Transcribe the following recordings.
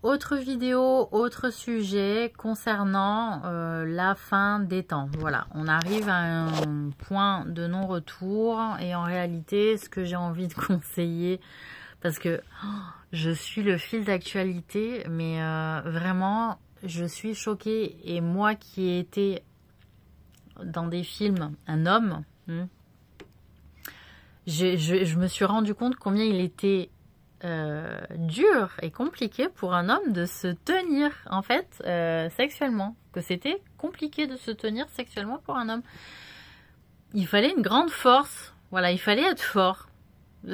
autre vidéo, autre sujet concernant la fin des temps. Voilà, on arrive à un point de non-retour et en réalité, ce que j'ai envie de conseiller, parce que je suis le fil d'actualité, mais vraiment, je suis choquée. Et moi qui ai été dans des films, un homme, je me suis rendu compte combien il était dur et compliqué pour un homme de se tenir en fait sexuellement, que c'était compliqué de se tenir sexuellement pour un homme. Il fallait une grande force, voilà, il fallait être fort.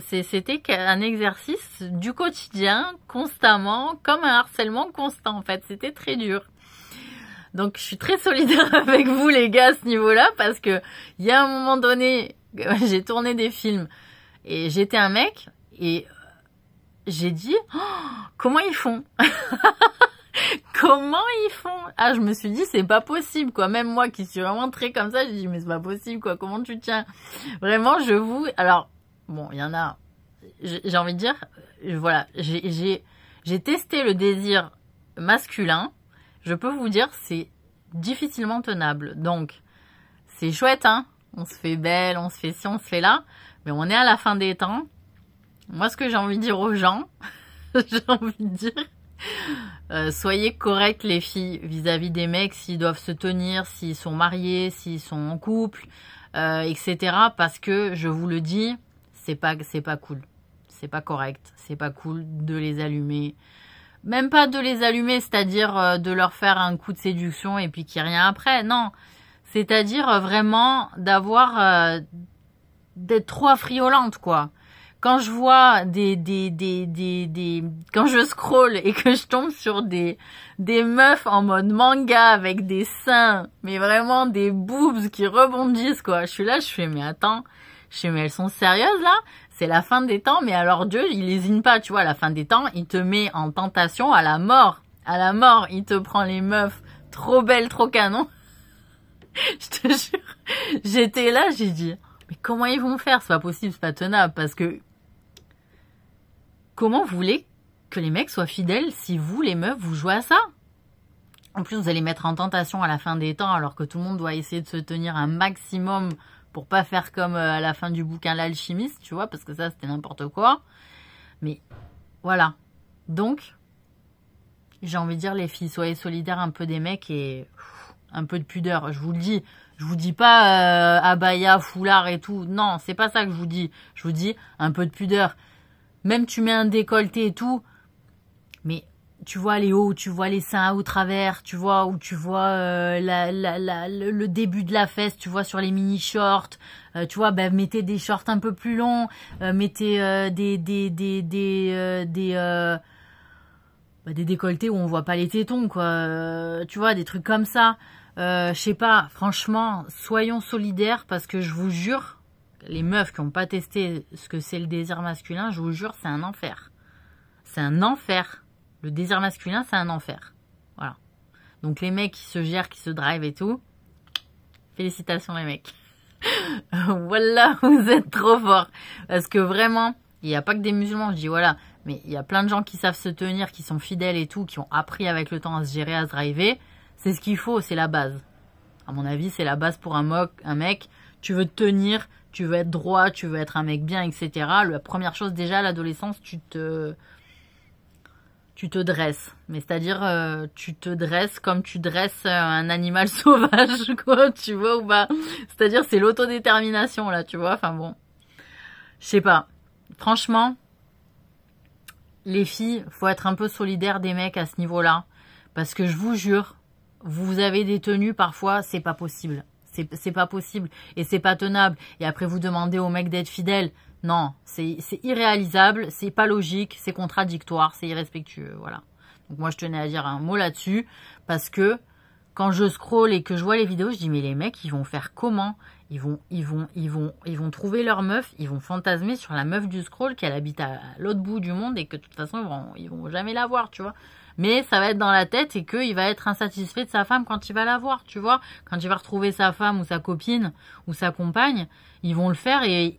C'était un exercice du quotidien, constamment, comme un harcèlement constant en fait, c'était très dur. Donc je suis très solidaire avec vous les gars à ce niveau-là, parce que il y a un moment donné, j'ai tourné des films et j'étais un mec et j'ai dit, oh, comment ils font? Comment ils font? Ah, je me suis dit, c'est pas possible, quoi. Même moi qui suis vraiment très comme ça, j'ai dit, mais c'est pas possible, quoi. Comment tu tiens? Vraiment, je vous... Alors, bon, il y en a... J'ai envie de dire, voilà, j'ai testé le désir masculin. Je peux vous dire, c'est difficilement tenable. Donc, c'est chouette, hein. On se fait belle, on se fait ci, on se fait là. Mais on est à la fin des temps. Moi, ce que j'ai envie de dire aux gens, j'ai envie de dire, soyez corrects les filles vis-à-vis des mecs, s'ils doivent se tenir, s'ils sont mariés, s'ils sont en couple, etc. Parce que, je vous le dis, c'est pas cool. C'est pas correct. C'est pas cool de les allumer. Même pas de les allumer, c'est-à-dire de leur faire un coup de séduction et puis qu'il n'y ait rien après. Non. C'est-à-dire vraiment d'être trop affriolante, quoi. Quand je vois quand je scrolle et que je tombe sur des meufs en mode manga avec des seins, mais vraiment des boobs qui rebondissent, quoi. Je suis là, je fais, mais attends, mais elles sont sérieuses, là? C'est la fin des temps, mais alors Dieu, il lésine pas, tu vois, à la fin des temps, il te met en tentation à la mort. À la mort, il te prend les meufs trop belles, trop canon. Je te jure, j'étais là, j'ai dit, mais comment ils vont faire? C'est pas possible, c'est pas tenable, parce que comment vous voulez que les mecs soient fidèles si vous, les meufs, vous jouez à ça? En plus, vous allez mettre en tentation à la fin des temps, alors que tout le monde doit essayer de se tenir un maximum pour pas faire comme à la fin du bouquin L'Alchimiste, tu vois, parce que ça, c'était n'importe quoi. Mais voilà. Donc, j'ai envie de dire, les filles, soyez solidaires un peu des mecs et un peu de pudeur. Je vous le dis. Je vous dis pas abaya, foulard et tout. Non, c'est pas ça que je vous dis. Je vous dis un peu de pudeur. Même tu mets un décolleté et tout, mais tu vois les hauts, tu vois les seins au travers, tu vois, où tu vois le début de la fesse, tu vois sur les mini-shorts, tu vois, ben mettez des shorts un peu plus longs, mettez des décolletés où on voit pas les tétons, quoi, tu vois, des trucs comme ça. Je sais pas, franchement, soyons solidaires parce que je vous jure, les meufs qui n'ont pas testé ce que c'est le désir masculin, je vous jure, c'est un enfer. C'est un enfer. Le désir masculin, c'est un enfer. Voilà. Donc les mecs qui se gèrent, qui se drivent et tout, félicitations les mecs. Voilà, vous êtes trop forts. Parce que vraiment, il n'y a pas que des musulmans, je dis voilà, mais il y a plein de gens qui savent se tenir, qui sont fidèles et tout, qui ont appris avec le temps à se gérer, à se driver. C'est ce qu'il faut, c'est la base. À mon avis, c'est la base pour un mec. Tu veux te tenir, tu veux être droit, tu veux être un mec bien, etc. La première chose, déjà, à l'adolescence, tu te dresses. Mais c'est-à-dire, tu te dresses comme tu dresses un animal sauvage, quoi, tu vois, ou pas. C'est-à-dire, c'est l'autodétermination, là, tu vois. Enfin bon, je sais pas. Franchement, les filles, faut être un peu solidaire des mecs à ce niveau-là. Parce que je vous jure, vous avez des tenues, parfois, c'est pas possible. C'est pas possible et c'est pas tenable. Et après, vous demandez au mec d'être fidèle. Non, c'est irréalisable, c'est pas logique, c'est contradictoire, c'est irrespectueux, voilà. Donc moi, je tenais à dire un mot là-dessus parce que quand je scrolle et que je vois les vidéos, je dis mais les mecs, ils vont faire comment? Ils vont trouver leur meuf, ils vont fantasmer sur la meuf du scroll qu'elle habite à l'autre bout du monde et que de toute façon, ils vont jamais la voir, tu vois. Mais ça va être dans la tête et qu'il va être insatisfait de sa femme quand il va la voir, tu vois. Quand il va retrouver sa femme ou sa copine ou sa compagne, ils vont le faire et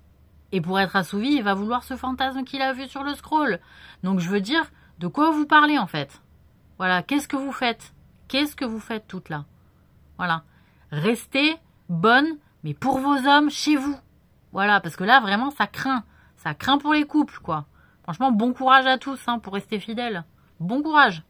pour être assouvi, il va vouloir ce fantasme qu'il a vu sur le scroll. Donc je veux dire, de quoi vous parlez en fait? Voilà, qu'est-ce que vous faites? Qu'est-ce que vous faites toutes là? Voilà. Restez bonne, mais pour vos hommes, chez vous. Voilà, parce que là, vraiment, ça craint. Ça craint pour les couples, quoi. Franchement, bon courage à tous, hein, pour rester fidèles. Bon courage.